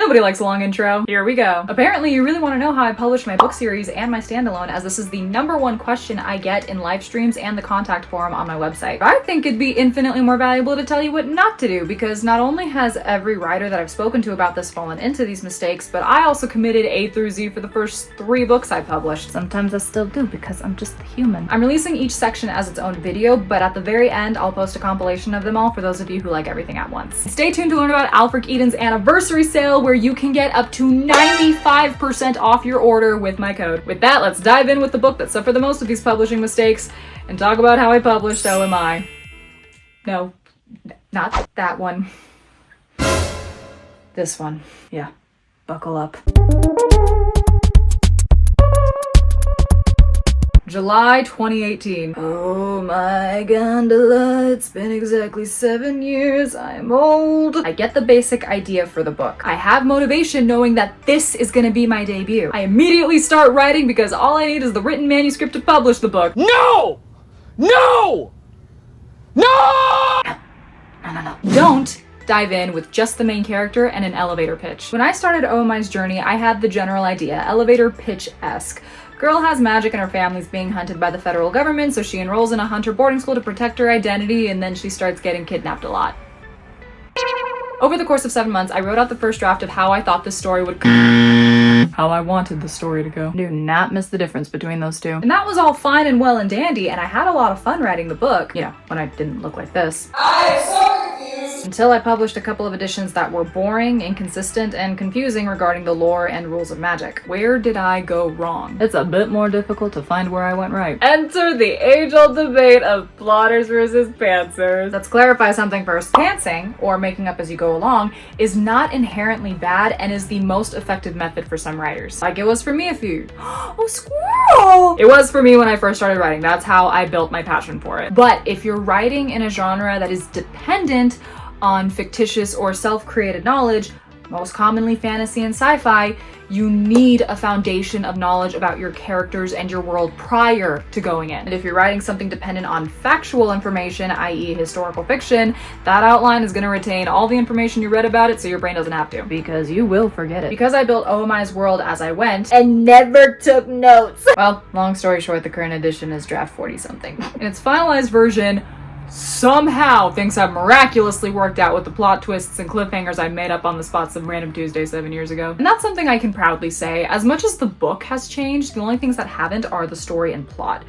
Nobody likes a long intro. Here we go. Apparently, you really want to know how I published my book series and my standalone, as this is the #1 question I get in live streams and the contact forum on my website. I think it'd be infinitely more valuable to tell you what not to do, because not only has every writer that I've spoken to about this fallen into these mistakes, but I also committed A through Z for the first 3 books I published. Sometimes I still do, because I'm just a human. I'm releasing each section as its own video, but at the very end, I'll post a compilation of them all for those of you who like everything at once. Stay tuned to learn about Alfred Eden's anniversary sale, where you can get up to 95% off your order with my code. With that, let's dive in with the book that suffered the most of these publishing mistakes and talk about how I published So Am I. No, not that one. This one. Yeah, buckle up. July 2018. Oh my gondola, it's been exactly 7 years, I'm old. I get the basic idea for the book. I have motivation knowing that this is gonna be my debut. I immediately start writing because all I need is the written manuscript to publish the book. No! No! No! No. Don't dive in with just the main character and an elevator pitch. When I started OMI's journey, I had the general idea, elevator pitch-esque. Girl has magic and her family's being hunted by the federal government, so she enrolls in a hunter boarding school to protect her identity, and then she starts getting kidnapped a lot. Over the course of 7 months, I wrote out the first draft of how I thought this story would how I wanted the story to go. Do not miss the difference between those two. And that was all fine and well and dandy, and I had a lot of fun writing the book, you know, when I didn't look like this. I'm so confused! Until I published a couple of editions that were boring, inconsistent, and confusing regarding the lore and rules of magic. Where did I go wrong? It's a bit more difficult to find where I went right. Enter the age-old debate of plotters versus pantsers. Let's clarify something first. Pantsing, or making up as you go along, is not inherently bad and is the most effective method for some writers. Like it was for me a few. Oh, squirrel! It was for me when I first started writing. That's how I built my passion for it. But if you're writing in a genre that is dependent on fictitious or self-created knowledge, most commonly fantasy and sci-fi, you need a foundation of knowledge about your characters and your world prior to going in. And if you're writing something dependent on factual information, i.e. historical fiction, that outline is going to retain all the information you read about it so your brain doesn't have to, because you will forget it. Because I built OMI's world as I went and never took notes. Well, long story short, the current edition is draft 40-something. In its finalized version, somehow things have miraculously worked out with the plot twists and cliffhangers I made up on the spot some random Tuesday 7 years ago. And that's something I can proudly say. As much as the book has changed, the only things that haven't are the story and plot.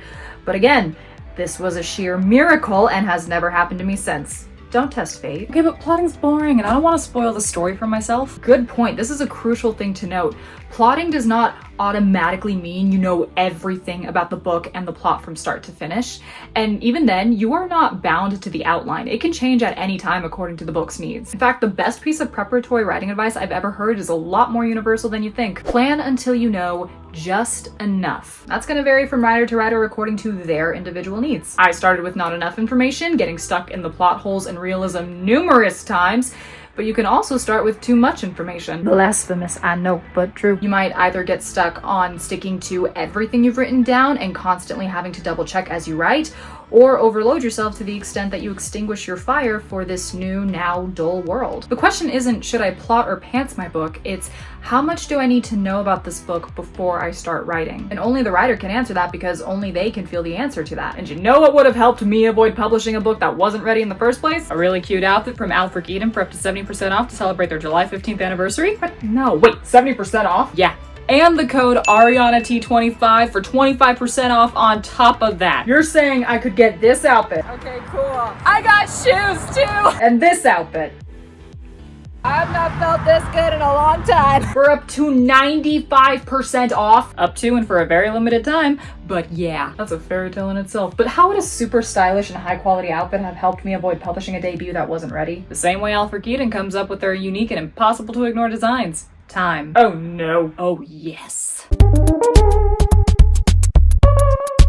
But again, this was a sheer miracle and has never happened to me since. Don't test fate. Okay, but plotting's boring and I don't want to spoil the story for myself. Good point. This is a crucial thing to note. Plotting does not automatically mean you know everything about the book and the plot from start to finish. And even then, you are not bound to the outline. It can change at any time according to the book's needs. In fact, the best piece of preparatory writing advice I've ever heard is a lot more universal than you think. Plan until you know just enough. That's going to vary from writer to writer according to their individual needs. I started with not enough information, getting stuck in the plot holes and realism numerous times. But you can also start with too much information. Blasphemous, I know, but true. You might either get stuck on sticking to everything you've written down and constantly having to double check as you write, or overload yourself to the extent that you extinguish your fire for this new, now dull world. The question isn't, should I plot or pants my book? It's, how much do I need to know about this book before I start writing? And only the writer can answer that, because only they can feel the answer to that. And you know what would have helped me avoid publishing a book that wasn't ready in the first place? A really cute outfit from Alfred Eden for up to 70% off to celebrate their July 15th anniversary? What? No, wait, 70% off? Yeah. And the code Ariana T25 for 25% off on top of that. You're saying I could get this outfit. Okay, cool. I got shoes too! And this outfit. I've not felt this good in a long time. For up to 95% off. Up to and for a very limited time. But yeah, that's a fairy tale in itself. But how would a super stylish and high quality outfit have helped me avoid publishing a debut that wasn't ready? The same way Alfred Eden comes up with their unique and impossible to ignore designs. Time. Oh no. Oh yes.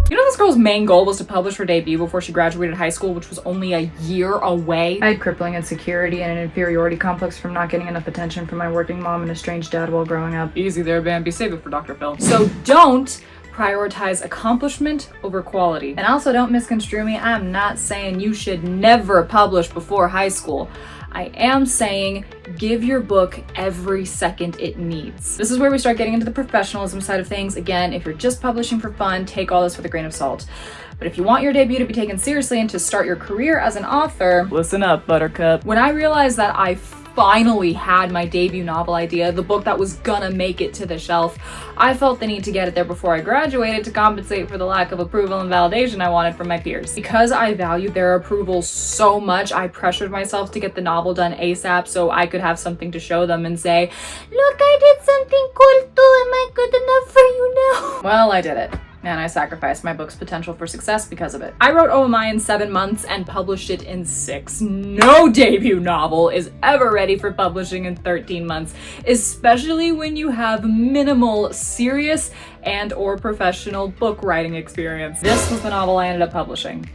You know, this girl's main goal was to publish her debut before she graduated high school, which was only a year away. I had crippling insecurity and an inferiority complex from not getting enough attention from my working mom and estranged dad while growing up. Easy there, Bambi. Save it for Dr. Phil. So don't prioritize accomplishment over quality. And also don't misconstrue me. I'm not saying you should never publish before high school. I am saying give your book every second it needs. This is where we start getting into the professionalism side of things. Again, if you're just publishing for fun, take all this with a grain of salt. But if you want your debut to be taken seriously and to start your career as an author, listen up, Buttercup. When I realized that I finally had my debut novel idea, the book that was gonna make it to the shelf, I felt the need to get it there before I graduated to compensate for the lack of approval and validation I wanted from my peers. Because I valued their approval so much, I pressured myself to get the novel done ASAP so I could have something to show them and say, look, I did something cool too, am I good enough for you now? Well, I did it. And I sacrificed my book's potential for success because of it. I wrote OMI in 7 months and published it in 6. No debut novel is ever ready for publishing in 13 months, especially when you have minimal serious and/or professional book writing experience. This was the novel I ended up publishing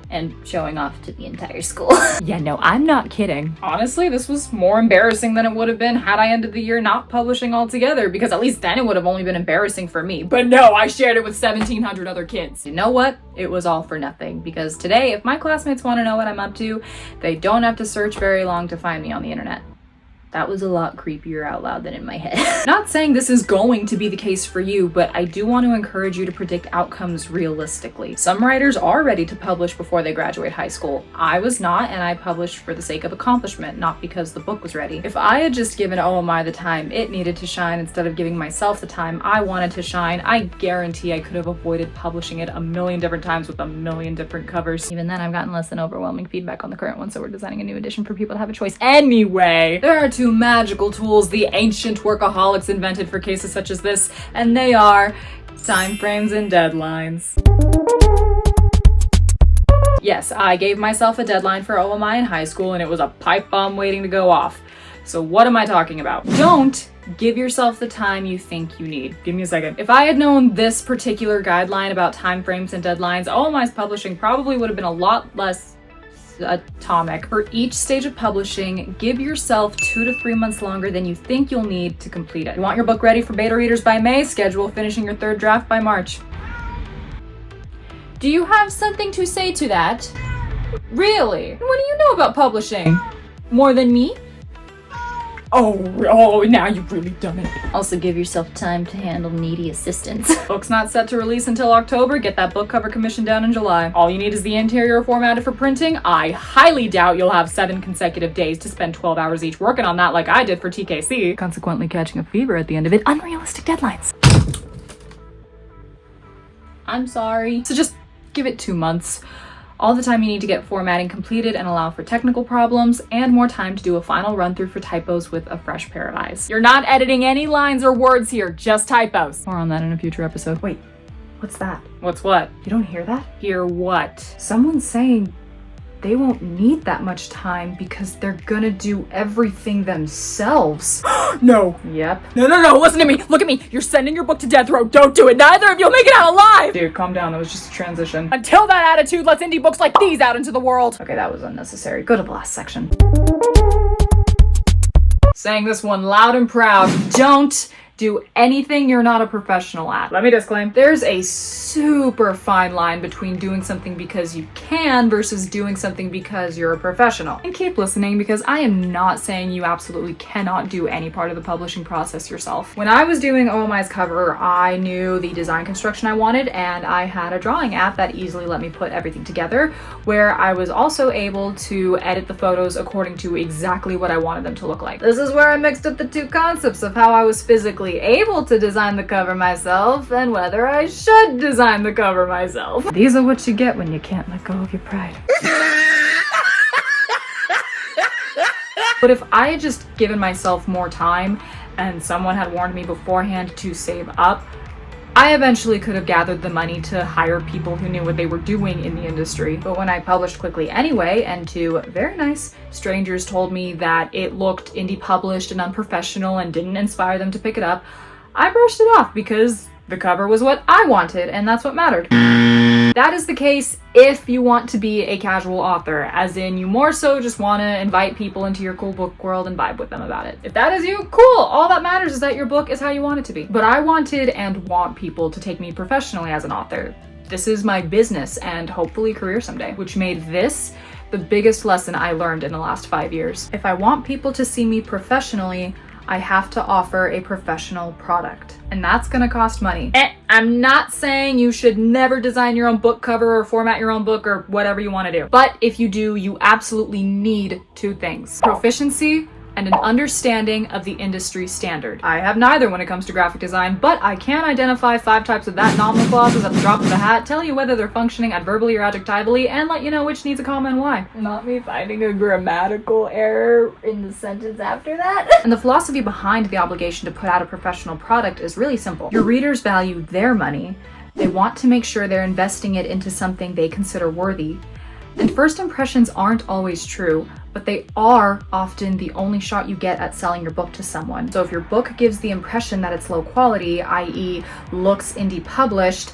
and showing off to the entire school. Yeah, no, I'm not kidding. Honestly, this was more embarrassing than it would have been had I ended the year not publishing altogether, because at least then it would have only been embarrassing for me. But no, I shared it with 1,700 other kids. You know what? It was all for nothing, because today, if my classmates want to know what I'm up to, they don't have to search very long to find me on the internet. That was a lot creepier out loud than in my head. Not saying this is going to be the case for you, but I do want to encourage you to predict outcomes realistically. Some writers are ready to publish before they graduate high school. I was not, and I published for the sake of accomplishment, not because the book was ready. If I had just given OMI the time it needed to shine instead of giving myself the time I wanted to shine, I guarantee I could have avoided publishing it a million different times with a million different covers. Even then, I've gotten less than overwhelming feedback on the current one, so we're designing a new edition for people to have a choice anyway. There are two magical tools the ancient workaholics invented for cases such as this, and they are timeframes and deadlines. Yes, I gave myself a deadline for OMI in high school, and it was a pipe bomb waiting to go off. So what am I talking about? Don't give yourself the time you think you need. Give me a second. If I had known this particular guideline about timeframes and deadlines, OMI's publishing probably would have been a lot less atomic. For each stage of publishing, give yourself 2 to 3 months longer than you think you'll need to complete it. You want your book ready for beta readers by May? Schedule finishing your 3rd draft by March. Do you have something to say to that? Really? What do you know about publishing? More than me? Oh, now you've really done it. Also, give yourself time to handle needy assistants. Book's not set to release until October. Get that book cover commission down in July. All you need is the interior formatted for printing. I highly doubt you'll have 7 consecutive days to spend 12 hours each working on that like I did for TKC. Consequently catching a fever at the end of it. Unrealistic deadlines. I'm sorry. So just give it 2 months. All the time you need to get formatting completed and allow for technical problems, and more time to do a final run through for typos with a fresh pair of eyes. You're not editing any lines or words here, just typos. More on that in a future episode. Wait, what's that? What's what? You don't hear that? Hear what? Someone's saying they won't need that much time because they're gonna do everything themselves. No. Yep. No, listen to me. Look at me. You're sending your book to death row. Don't do it. Neither of you'll make it out alive. Dude, calm down. That was just a transition. Until that attitude lets indie books like these out into the world. Okay, that was unnecessary. Go to the last section. Saying this one loud and proud. Don't do anything you're not a professional at. Let me disclaim, there's a super fine line between doing something because you can versus doing something because you're a professional. And keep listening, because I am not saying you absolutely cannot do any part of the publishing process yourself. When I was doing OMI's cover, I knew the design construction I wanted, and I had a drawing app that easily let me put everything together, where I was also able to edit the photos according to exactly what I wanted them to look like. This is where I mixed up the two concepts of how I was physically able to design the cover myself and whether I should design the cover myself. These are what you get when you can't let go of your pride. But if I had just given myself more time and someone had warned me beforehand to save up, I eventually could have gathered the money to hire people who knew what they were doing in the industry. But when I published quickly anyway, and two very nice strangers told me that it looked indie published and unprofessional and didn't inspire them to pick it up, I brushed it off because the cover was what I wanted, and that's what mattered. That is the case if you want to be a casual author, as in you more so just want to invite people into your cool book world and vibe with them about it. If that is you, cool! All that matters is that your book is how you want it to be. But I wanted and want people to take me professionally as an author. This is my business and hopefully career someday, which made this the biggest lesson I learned in the last 5 years. If I want people to see me professionally, I have to offer a professional product. And that's gonna cost money. I'm not saying you should never design your own book cover or format your own book or whatever you wanna do. But if you do, you absolutely need 2 things: proficiency and an understanding of the industry standard. I have neither when it comes to graphic design, but I can identify 5 types of that nominal clauses at the drop of a hat, tell you whether they're functioning adverbially or adjectively, and let you know which needs a comma and why. Not me finding a grammatical error in the sentence after that. And the philosophy behind the obligation to put out a professional product is really simple. Your readers value their money. They want to make sure they're investing it into something they consider worthy. And first impressions aren't always true, but they are often the only shot you get at selling your book to someone. So if your book gives the impression that it's low quality, i.e. looks indie published,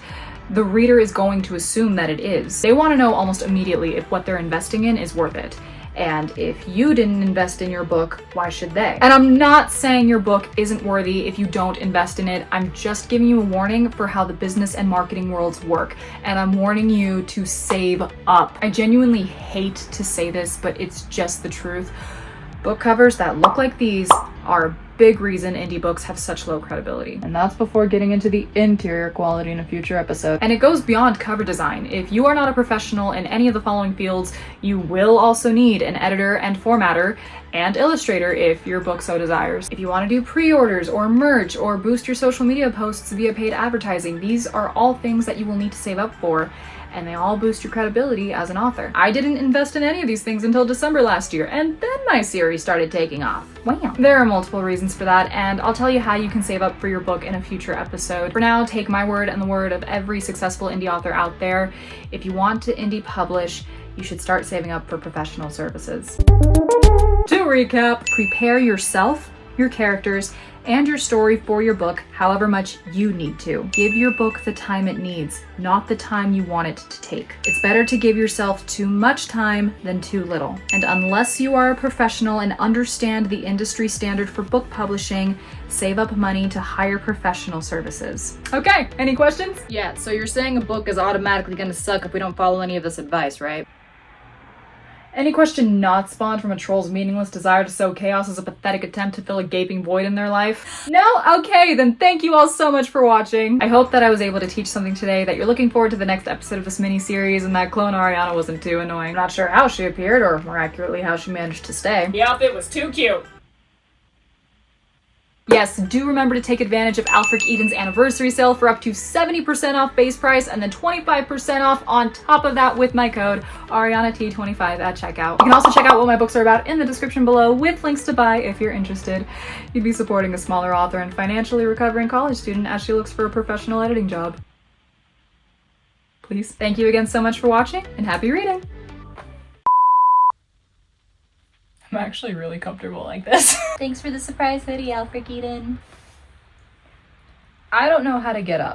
the reader is going to assume that it is. They want to know almost immediately if what they're investing in is worth it. And if you didn't invest in your book, why should they? And I'm not saying your book isn't worthy if you don't invest in it. I'm just giving you a warning for how the business and marketing worlds work. And I'm warning you to save up. I genuinely hate to say this, but it's just the truth. Book covers that look like these are a big reason indie books have such low credibility. And that's before getting into the interior quality in a future episode. And it goes beyond cover design. If you are not a professional in any of the following fields, you will also need an editor and formatter and illustrator if your book so desires. If you want to do pre-orders or merch or boost your social media posts via paid advertising, these are all things that you will need to save up for, and they all boost your credibility as an author. I didn't invest in any of these things until December last year, and then my series started taking off. Wow. There are multiple reasons for that, and I'll tell you how you can save up for your book in a future episode. For now, take my word and the word of every successful indie author out there. If you want to indie publish, you should start saving up for professional services. To recap, prepare yourself, your characters, and your story for your book however much you need to. Give your book the time it needs, not the time you want it to take. It's better to give yourself too much time than too little. And unless you are a professional and understand the industry standard for book publishing, save up money to hire professional services. Okay, any questions? Yeah, so you're saying a book is automatically gonna suck if we don't follow any of this advice, right? Any question not spawned from a troll's meaningless desire to sow chaos as a pathetic attempt to fill a gaping void in their life? No? Okay, then thank you all so much for watching. I hope that I was able to teach something today, that you're looking forward to the next episode of this mini-series, and that clone Ariana wasn't too annoying. I'm not sure how she appeared, or more accurately, how she managed to stay. The outfit was too cute. Yes, do remember to take advantage of Alfred Eden's anniversary sale for up to 70% off base price and then 25% off on top of that with my code ArianaT25 at checkout. You can also check out what my books are about in the description below with links to buy if you're interested. You'd be supporting a smaller author and financially recovering college student as she looks for a professional editing job. Please. Thank you again so much for watching, and happy reading! I'm actually really comfortable like this. Thanks for the surprise hoodie, Alfred Eden. I don't know how to get up.